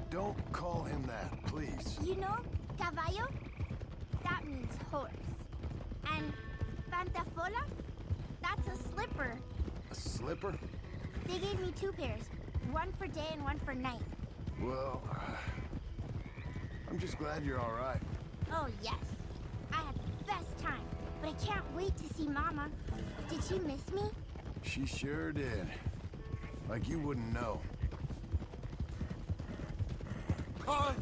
Don't call him that, please. You know, caballo? That means horse. And pantafola? That's a slipper. A slipper? They gave me 2 pairs. One for day and one for night. Well, I'm just glad you're all right. Oh, yes. I had the best time. But I can't wait to see Mama. Did she miss me? She sure did. Like you wouldn't know. Huh?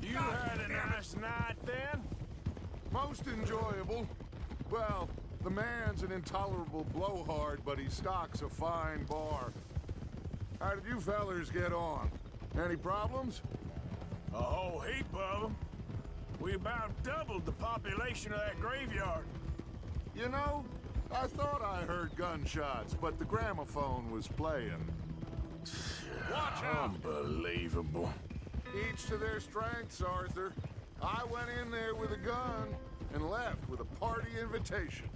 You had a nice night then? Most enjoyable. Well, the man's an intolerable blowhard, but he stocks a fine bar. How did you fellers get on? Any problems? A whole heap of them. We about doubled the population of that graveyard. You know, I thought I heard gunshots, but the gramophone was playing. Watch out! Unbelievable. Each to their strengths, Arthur. I went in there with a gun and left with a party invitation.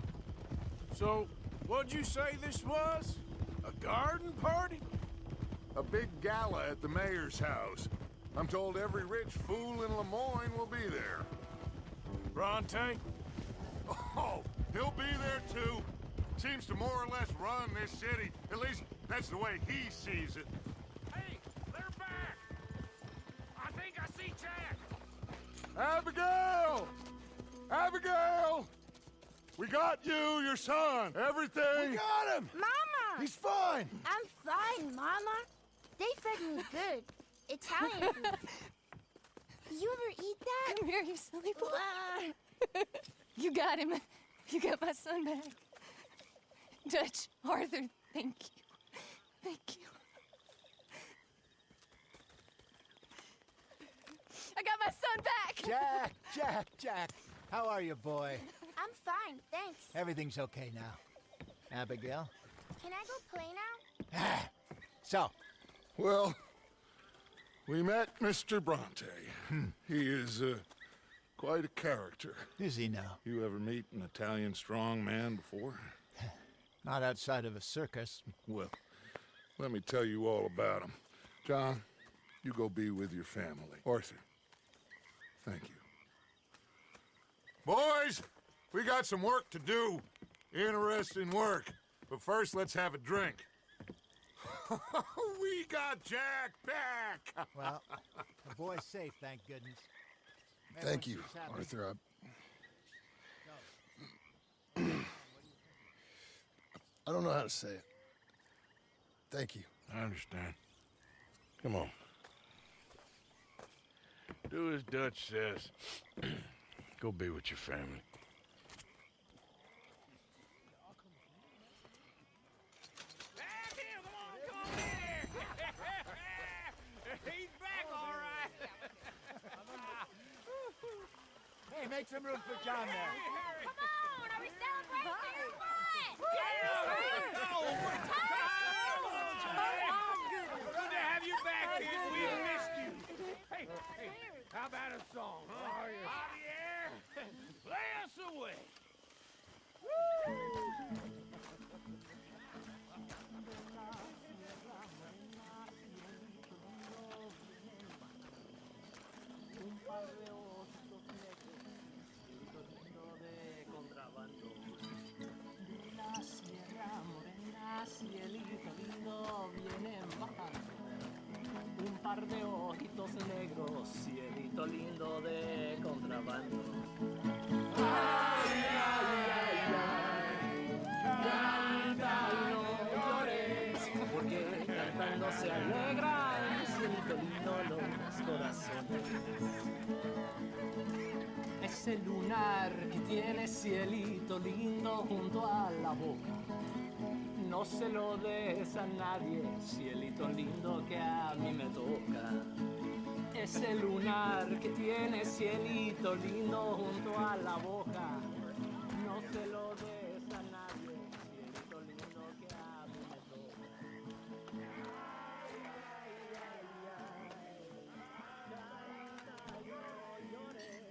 So, what'd you say this was? A garden party? A big gala at the mayor's house. I'm told every rich fool in Lemoyne will be there. Bronte? Oh, he'll be there too. Seems to more or less run this city. At least, that's the way he sees it. Hey, they're back! I think I see Jack! Abigail! Abigail! We got you, your son, everything! We got him! Mama! He's fine! I'm fine, Mama. They fed me good. Italian food. You ever eat that? Come here, you silly boy. You got him. You got my son back. Dutch, Arthur, thank you. Thank you. I got my son back! Jack, how are you, boy? I'm fine, thanks. Everything's okay now. Abigail? Can I go play now? So, Well, we met Mr. Bronte. He is, quite a character. is he now? You ever meet an Italian strong man before? Not outside of a circus. Well, let me tell you all about him. John, you go be with your family. Arthur, thank you. Boys, we got some work to do. Interesting work. But first, let's have a drink. We got Jack back! Well, the boy's safe, thank goodness. Thank you, Everyone seems happy. Arthur. I don't know how to say it. Thank you. I understand. Come on. Do as Dutch says. Go be with your family. He's back, all right. Hey, make some room for John there. Come on, are we celebrating or what? Good to have you back, kid. We missed you. Hey, how about a song, huh? Javier, play us away. Cielito lindo, vienen bajando. Un par de ojitos negros, cielito lindo de contrabando. Ay, ay, ay, ay, canta y no llores, porque cantando se alegran, cielito lindo los corazones. Ese lunar que tiene cielito lindo junto a la boca. No se lo des a nadie, cielito lindo que a mí me toca. Ese lunar que tiene cielito lindo junto a la boca. No se lo des a nadie, cielito lindo que a mí me toca. Ay, ay, ay, ay. Canta y no llores,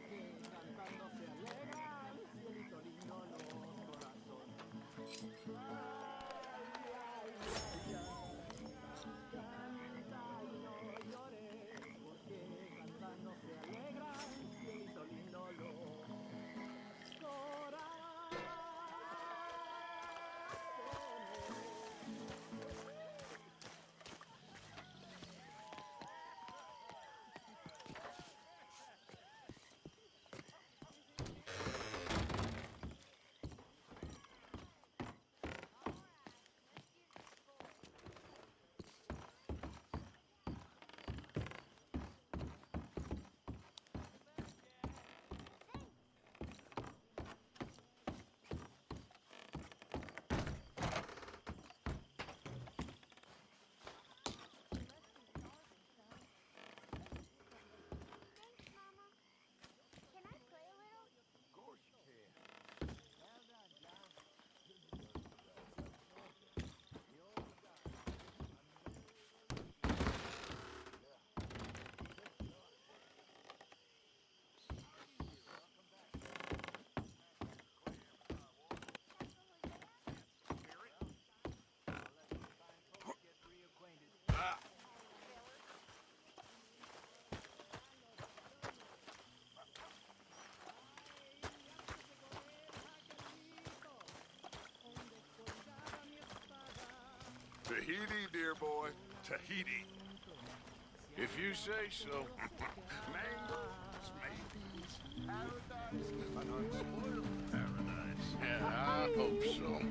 que cantando se alegran, cielito lindo los corazones. Canta y no llores, Tahiti, dear boy. Tahiti. If you say so. Mangoes, maidens, paradise, an unspoiled paradise. Yeah, I hope so.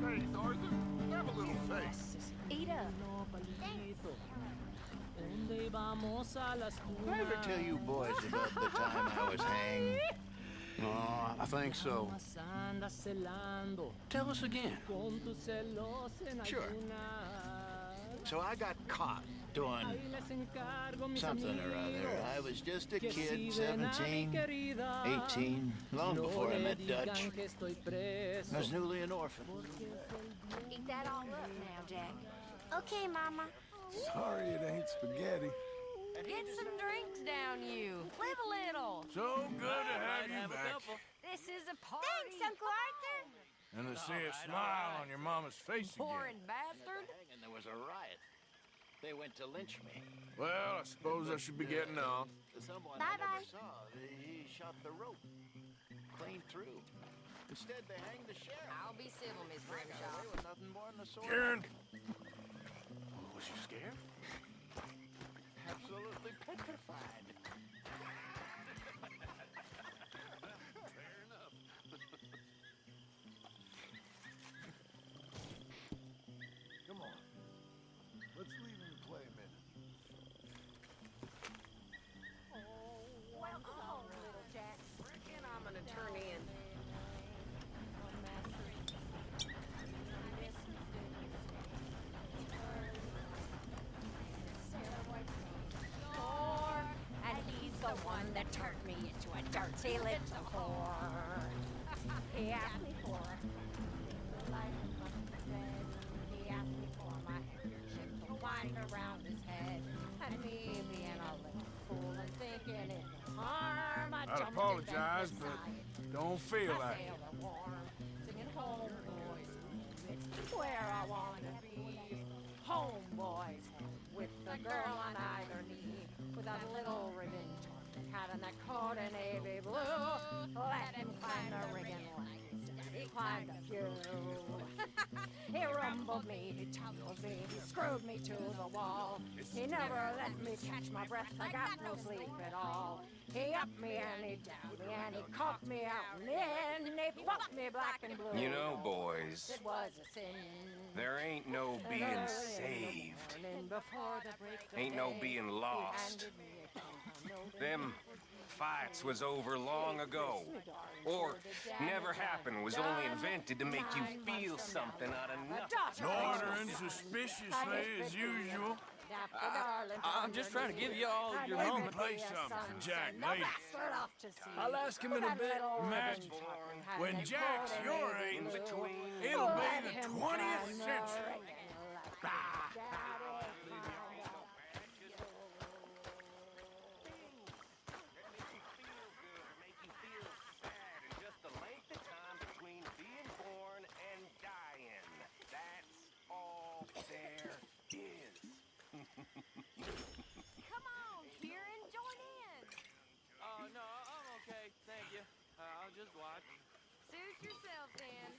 Faith, Arthur. Have a little faith. Eat up. Did I ever tell you boys about the time I was hanged? Oh, I think so. Tell us again. Sure. So I got caught doing something or other. I was just a kid, 17, 18, long before I met Dutch. I was newly an orphan. Eat that all up now, Jack. Okay, Mama. Sorry it ain't spaghetti. Get some drinks down, you. Live a little. So good to have you back. This is a party. Thanks, Uncle Arthur. And to see a smile on your mama's face Foreign again. bastard. And there was a riot. They went to lynch me. Well, I suppose I should be getting on. Someone I Bye-bye. never saw, he shot the rope clean through. Instead, they hanged the sheriff. I'll be civil, Miss Got Grimshaw. away with nothing more than a sword. Karen! Was you scared? Absolutely petrified. Come on. Let's leave him to play a minute. Welcome home, little Jack. Reckon I'm gonna turn in. And he's the one that turned me into a dirty little whore. He asked me for the light of my bed. He asked me for my handkerchief to wind around his head. And me being a little fool and thinking it no harm, I I'd jumped in apologize, bed but beside don't feel my like it. sailor warm, singing home boys, it's where I wanna be. Home boys, with the girl on either knee, with a little ribbon cat in that coat and navy blue. Let him climb the rigging lines. He climbed a few. He rumbled me, he tumbled me, he screwed me to the wall. He never let me catch my breath, I got no sleep at all. He upped me and he downed me and he caught me out and in. He fucked me black and blue. You know, boys, It was a sin. there ain't no being Early in the saved. morning before the break of Ain't no day, being he lost. handed me a compound note. Them fights was over long ago. Or never happened, was only invented to make you feel something out of nothing. Ordering suspiciously as usual. I'm just trying to give you all your Maybe moment. play something for Jack later. I'll ask him in a bit. Imagine, when Jack's your age, it'll be the 20th century. Make you feel sad and just the length of time between being born and dying. That's all there is. Come on, Kieran, join in. Oh, no, I'm okay. Thank you. I'll just watch. Suit yourself, then.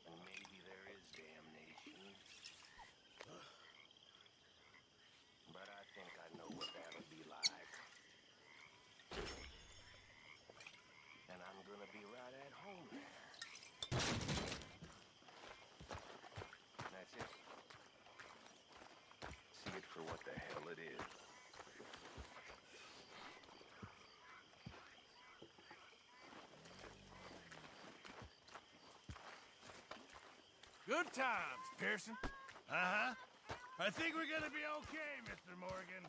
And maybe there is damnation. But I think I know what that'll be like. And I'm gonna be right at home there. That's it. See it for what the hell it is. Good times, Pearson. Uh-huh. I think we're gonna be okay, Mr. Morgan.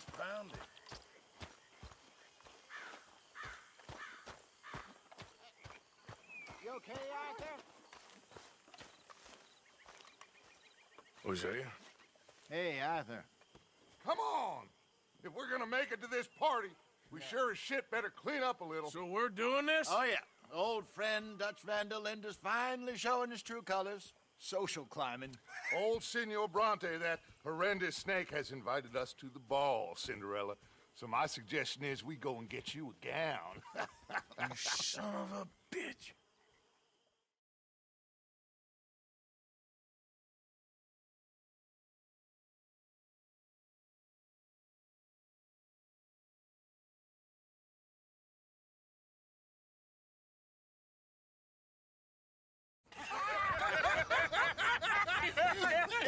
just pounded. You okay, Arthur? Hosea? Hey, Arthur. Come on! If we're gonna make it to this party, we sure as shit better clean up a little. So we're doing this? Oh, yeah. Old friend Dutch Van der Linde's finally showing his true colors. Social climbing. Old Senor Bronte, that horrendous snake, has invited us to the ball, Cinderella. So my suggestion is we go and get you a gown. You son of a bitch.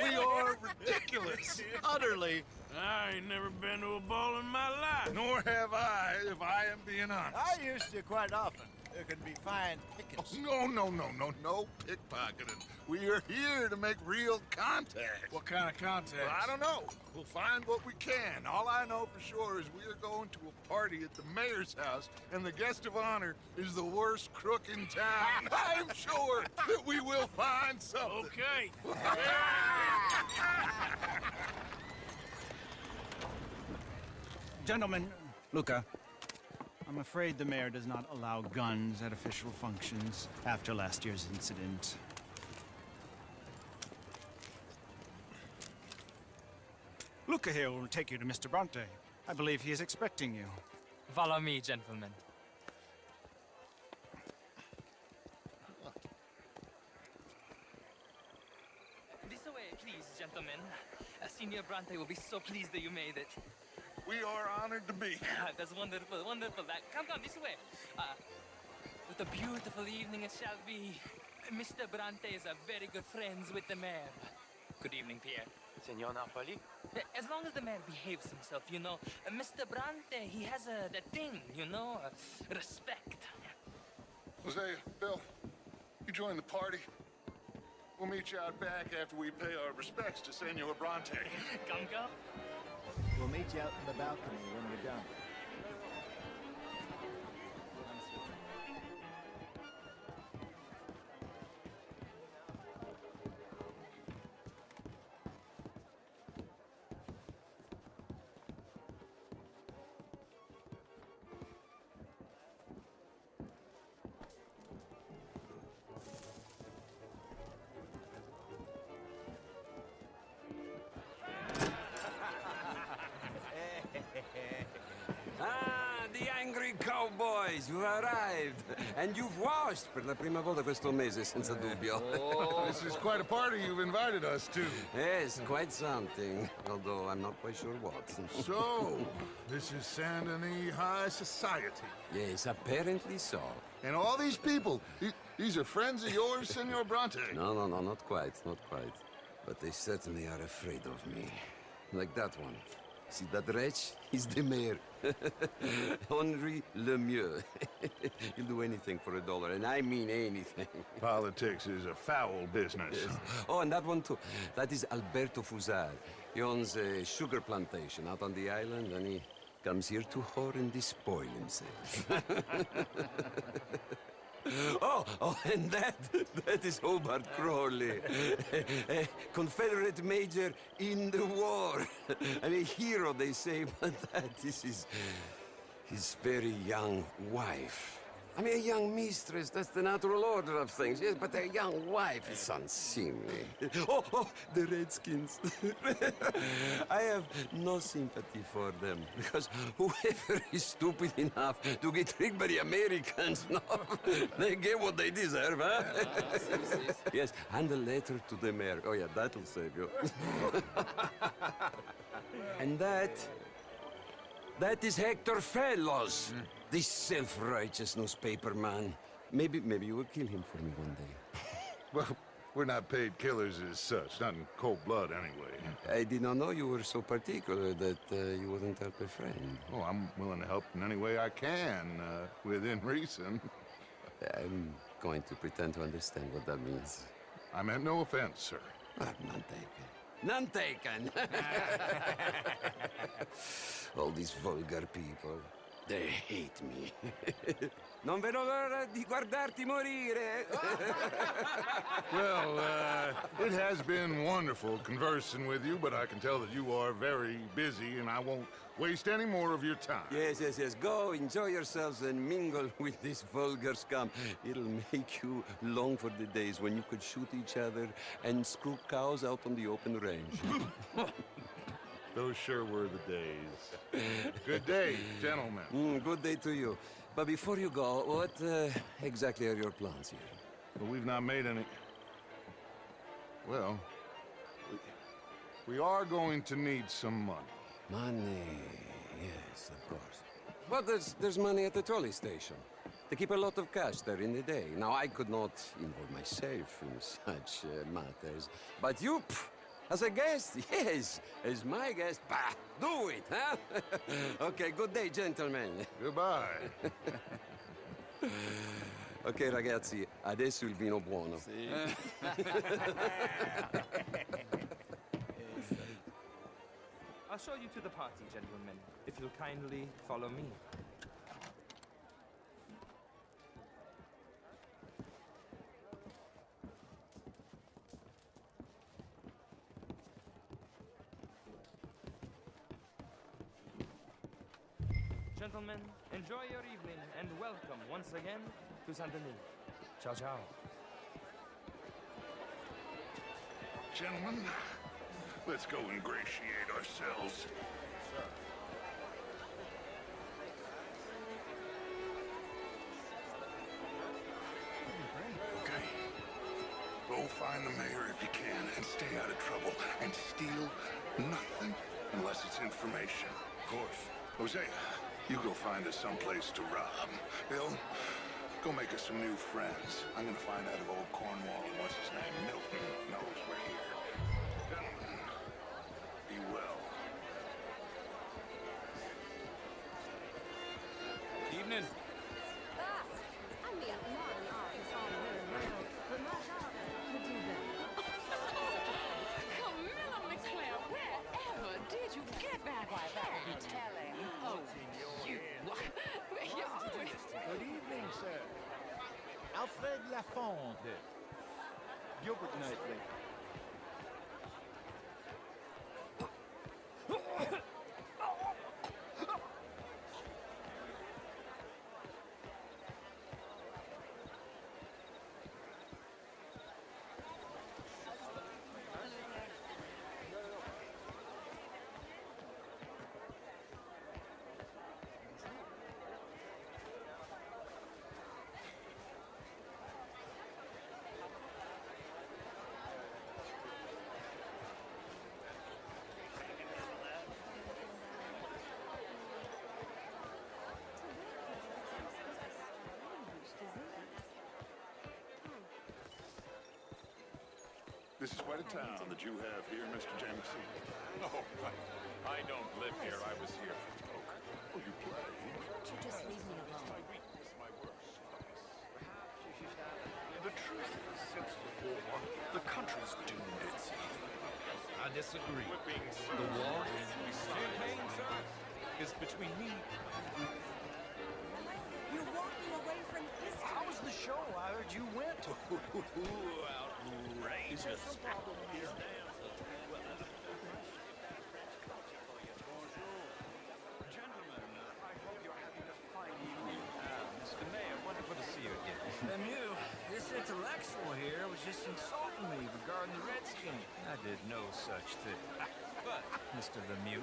We are ridiculous. Utterly. I ain't never been to a ball in my life. Nor have I, if I am being honest. I used to quite often. There can be fine pickings. No pickpocketing. We are here to make real contact. What kind of contact? Well, I don't know. We'll find what we can. All I know for sure is we are going to a party at the mayor's house, and the guest of honor is the worst crook in town. I'm sure that we will find something. Okay. Gentlemen, Luca, I'm afraid the mayor does not allow guns at official functions after last year's incident. Luca here will take you to Mr. Bronte. I believe he is expecting you. Follow me, gentlemen. This way, please, gentlemen. Senior Bronte will be so pleased that you made it. We are honored to be here. That's wonderful, wonderful. Come, this way. What a beautiful evening it shall be. Mr. Bronte is very good friends with the mayor. Good evening, Pierre. Senor Napoli? As long as the mayor behaves himself, you know. Mr. Bronte, he has that thing, you know, respect. Hosea, Bill, you join the party. We'll meet you out back after we pay our respects to Senor Bronte. Come. We'll meet you out in the balcony when we're done. The angry cowboys, you've arrived. And you've washed per la prima volta questo mese, senza dubbio. This is quite a party you've invited us to. Yes, quite something. Although I'm not quite sure what. So, this is Saint Denis High Society. Yes, apparently so. And all these people, these are friends of yours, Senor Bronte? No, not quite, not quite. But they certainly are afraid of me. Like that one. See that wretch? He's the mayor. Henri Lemieux. He'll do anything for $1, and I mean anything. Politics is a foul business. Yes. Oh, and that one too. That is Alberto Fusar. He owns a sugar plantation out on the island, and he comes here to whore and despoil himself. Oh, and that is Hobart Crawley, a Confederate major in the war. I mean, a hero, they say, but that is his very young wife. I mean, a young mistress, that's the natural order of things, yes, but a young wife is unseemly. Oh, the Redskins. I have no sympathy for them, because whoever is stupid enough to get tricked by the Americans, no, they get what they deserve, huh? Yes, and a letter to the mayor. Oh, yeah, that'll save you. And that is Hector Fellows. This self-righteous newspaper man. Maybe you will kill him for me one day. Well, we're not paid killers as such, not in cold blood anyway. I did not know you were so particular that you wouldn't help a friend. Oh, I'm willing to help in any way I can, within reason. I'm going to pretend to understand what that means. I meant no offense, sir. None taken. None taken. All these vulgar people. They hate me. Non vedo l'ora di guardarti morire. Well, it has been wonderful conversing with you, but I can tell that you are very busy, and I won't waste any more of your time. Yes. Go, enjoy yourselves, and mingle with this vulgar scum. It'll make you long for the days when you could shoot each other and screw cows out on the open range. Those sure were the days. Good day, gentlemen. Good day to you. But before you go, what exactly are your plans here? But we've not made any... Well, we are going to need some money. Money, yes, of course. But there's money at the trolley station. They keep a lot of cash there in the day. Now, I could not involve myself in such matters. But you, as a guest, yes, as my guest, bah, do it, huh? Okay, good day, gentlemen. Goodbye. Ok, ragazzi, adesso il vino buono. Sì. I'll show you to the party, gentlemen, if you'll kindly follow me. Gentlemen, enjoy your evening and welcome once again to Saint Denis. Ciao, ciao. Gentlemen, let's go ingratiate ourselves. Okay. Go find the mayor if you can and stay out of trouble. And steal nothing unless it's information. Of course. Hosea, you go find us someplace to rob. Bill, go make us some new friends. I'm gonna find out if old Cornwall and what's his name, Milton, knows we're here. Gentlemen, be well. Evening. Camilla McClare, wherever did you get that? Why, that would be telling. Oh, you. Good evening, sir. Alfred Lafonte. Gilbert Knightley. This is quite a town that you have here, Mr. Jameson. Oh, I don't live here. I was here for poker. Oh, you play? Won't you just leave me alone? The truth is, since the war, the country's doomed itself. I disagree. The war is between me. You're walking away from history. How was the show? I heard you went. Outrageous. Gentlemen, I hope you're having a fine evening. Mr. Mayor, wonderful to see you again. Lemieux, this intellectual here was just insulting me regarding the Redskins. I did no such thing. But, Mr. Lemieux,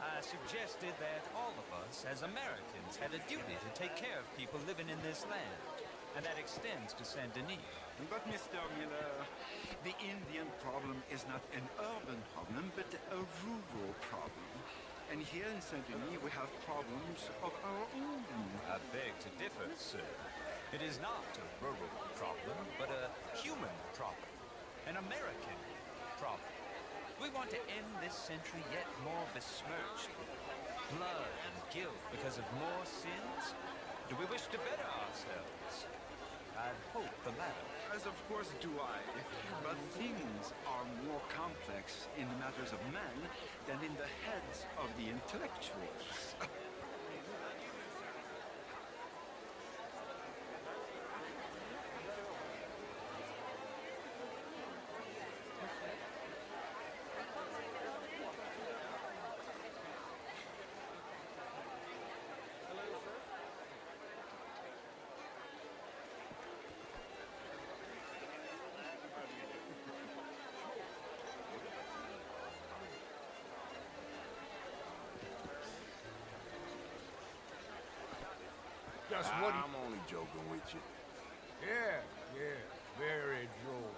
I suggested that all of us, as Americans, had a duty to take care of people living in this land. And that extends to Saint Denis. But, Mr. Miller, the Indian problem is not an urban problem, but a rural problem. And here in Saint Denis, we have problems of our own. I beg to differ, sir. It is not a rural problem, but a human problem. An American problem. We want to end this century yet more besmirched with blood and guilt because of more sins? Do we wish to better ourselves? I'd hope the latter. As of course do I. But things are more complex in the matters of men than in the heads of the intellectuals. I'm only joking with you. Yeah, very droll.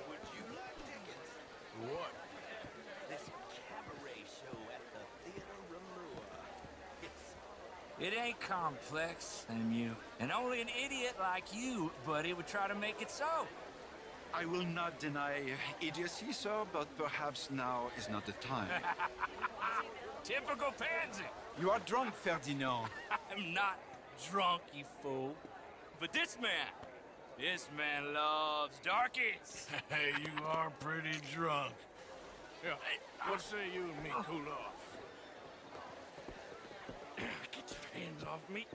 Would you like tickets? What? This cabaret show at the Theater Ramua. It ain't complex, MU. And only an idiot like you, buddy, would try to make it so. I will not deny idiocy, sir, but perhaps now is not the time. Typical pansy. You are drunk, Ferdinand. I'm not drunk, you fool. But this man loves darkies. Hey, you are pretty drunk. Yeah, what say you and me cool off? Get your hands off me.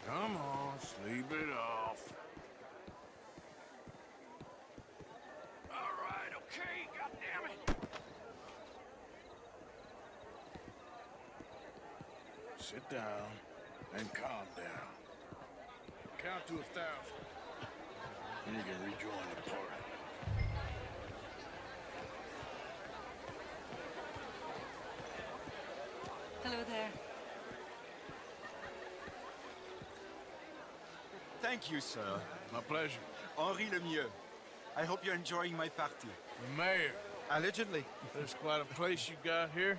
Come on, sleep it off. All right, okay, goddammit. Sit down and calm down. Count to 1,000. Then you can rejoin the party. Hello there. Thank you, sir. My pleasure. Henri Lemieux. I hope you're enjoying my party. The mayor. Allegedly. There's quite a place you got here.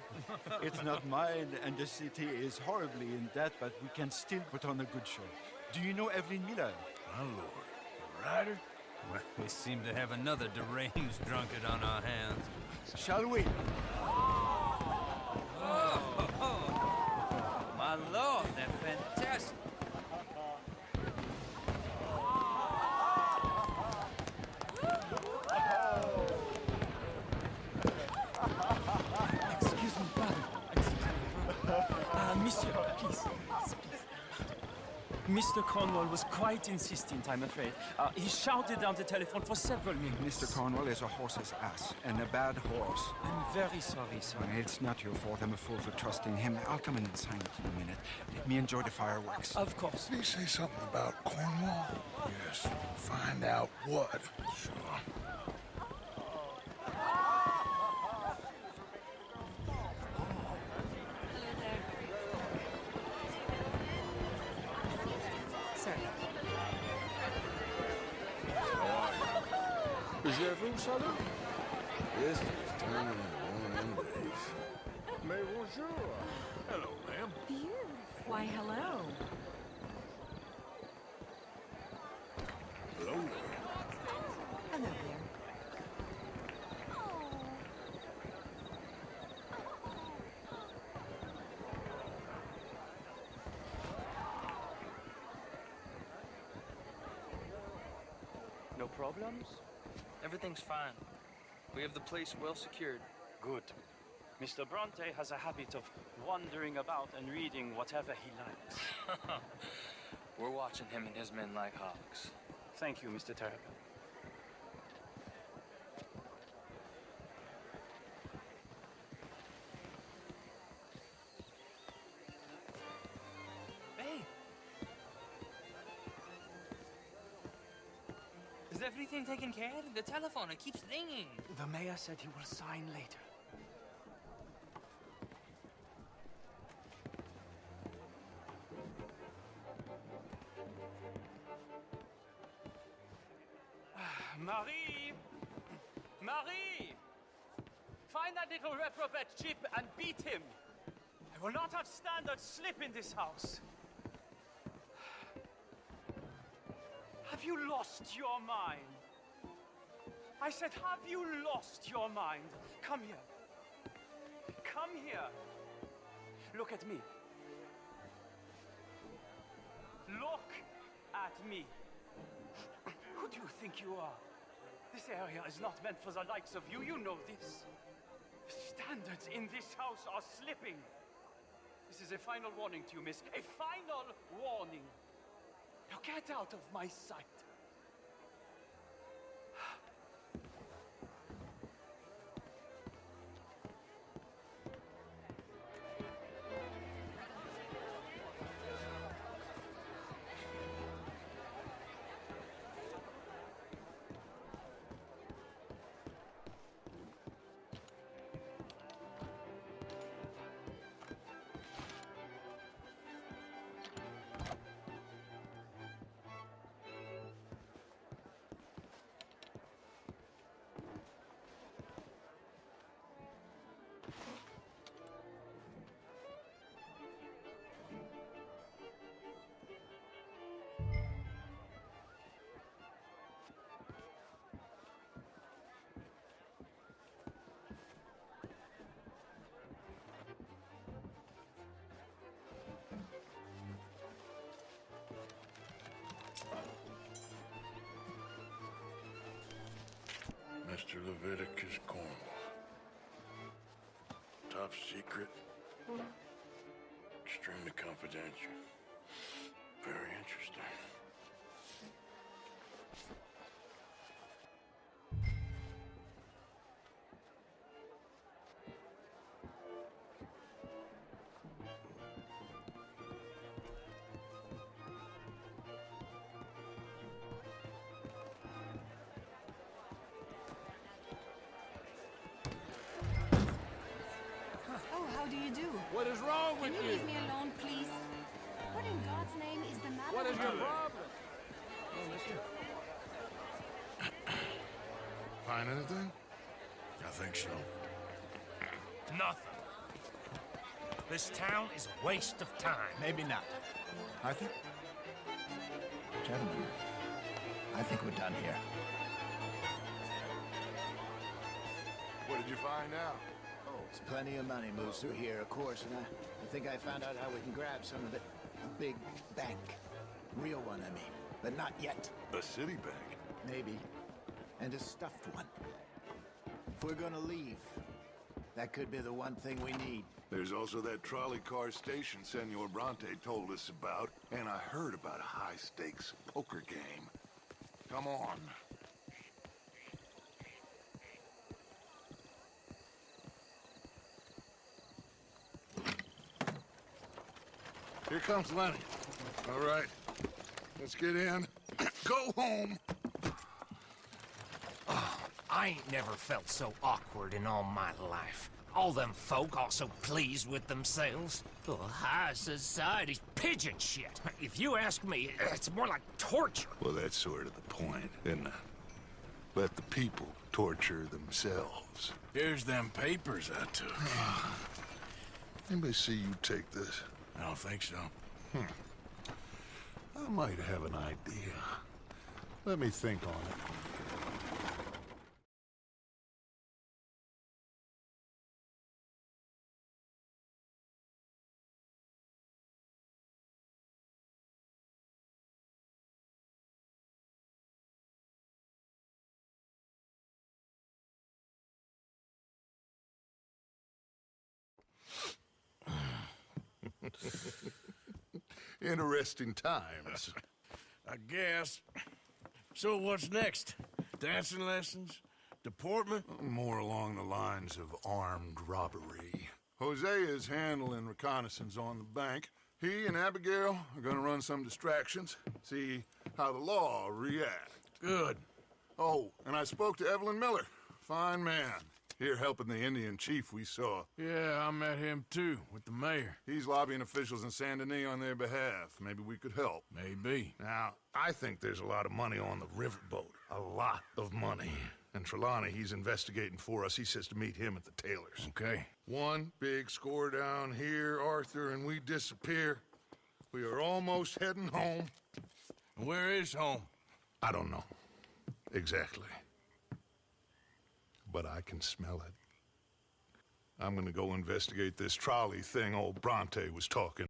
It's not mine, and the city is horribly in debt, but we can still put on a good show. Do you know Evelyn Miller? My lord. The writer? Well, we seem to have another deranged drunkard on our hands. Shall we? My lord, they're fantastic. Excuse me, pardon. Monsieur, please. Mr. Cornwall was quite insistent, I'm afraid. He shouted down the telephone for several minutes. Mr. Cornwall is a horse's ass, and a bad horse. I'm very sorry, sir. Well, it's not your fault. I'm a fool for trusting him. I'll come in and sign it in a minute. Let me enjoy the fireworks. Of course. Did he say something about Cornwall? Yes. Find out what. Sure. Sir. Is everything shut up? This is turning into one of them days. Mais bonjour. Hello, ma'am. You? Why, hello. Hello there. Hello there. No problems? Everything's fine. We have the place well secured. Good. Mr. Bronte has a habit of wandering about and reading whatever he likes. We're watching him and his men like hawks. Thank you, Mr. Terrapin. Hey! Is everything taken care of? The telephone, it keeps ringing. The mayor said he will sign later. Marie! Marie! Find that little reprobate Chip and beat him! I I will not have standards slip in this house. Have you lost your mind? I said, have you lost your mind? Come here. Come here. Look at me. Look at me. Who do you think you are? This area is not meant for the likes of you. You know this. The standards in this house are slipping. This is a final warning to you, miss. A final warning. Now get out of my sight. Mr. Leviticus Cornwall. Top secret. Extremely confidential. Very interesting. Oh, how do you do? What is wrong with Can you? you leave me alone, please? What in God's name is the matter What is with your you? problem? Find anything? I think so. Nothing. This town is a waste of time. Maybe not. I think... Gentlemen, I think we're done here. What did you find out? Oh, there's plenty of money moves through here, of course, and I think I found out how we can grab some of it. A big bank. Real one, I mean. But not yet. A city bank? Maybe. And a stuffed one. If we're gonna leave, that could be the one thing we need. There's also that trolley car station Senor Bronte told us about, and I heard about a high-stakes poker game. Come on. Here comes Lenny. All right, let's get in. Go home. I ain't never felt so awkward in all my life. All them folk all so pleased with themselves. Oh, high society's pigeon shit. If you ask me, it's more like torture. Well, that's sort of the point, isn't it? Let the people torture themselves. Here's them papers I took. Anybody see you take this? I don't think so. I might have an idea. Let me think on it. Interesting times. I guess. So what's next? Dancing lessons? Deportment? More along the lines of armed robbery. Hosea is handling reconnaissance on the bank. He and Abigail are gonna run some distractions, see how the law reacts. Good. Oh, and I spoke to Evelyn Miller. Fine man. Here helping the Indian chief we saw. Yeah, I met him too, with the mayor. He's lobbying officials in Saint Denis on their behalf. Maybe we could help. Maybe. Now, I think there's a lot of money on the riverboat. A lot of money. And Trelawney, he's investigating for us. He says to meet him at the Taylor's. Okay. One big score down here, our Arthur and we disappear, we are almost heading home. Where is home? I don't know. Exactly. But I can smell it. I'm gonna go investigate this trolley thing old Bronte was talking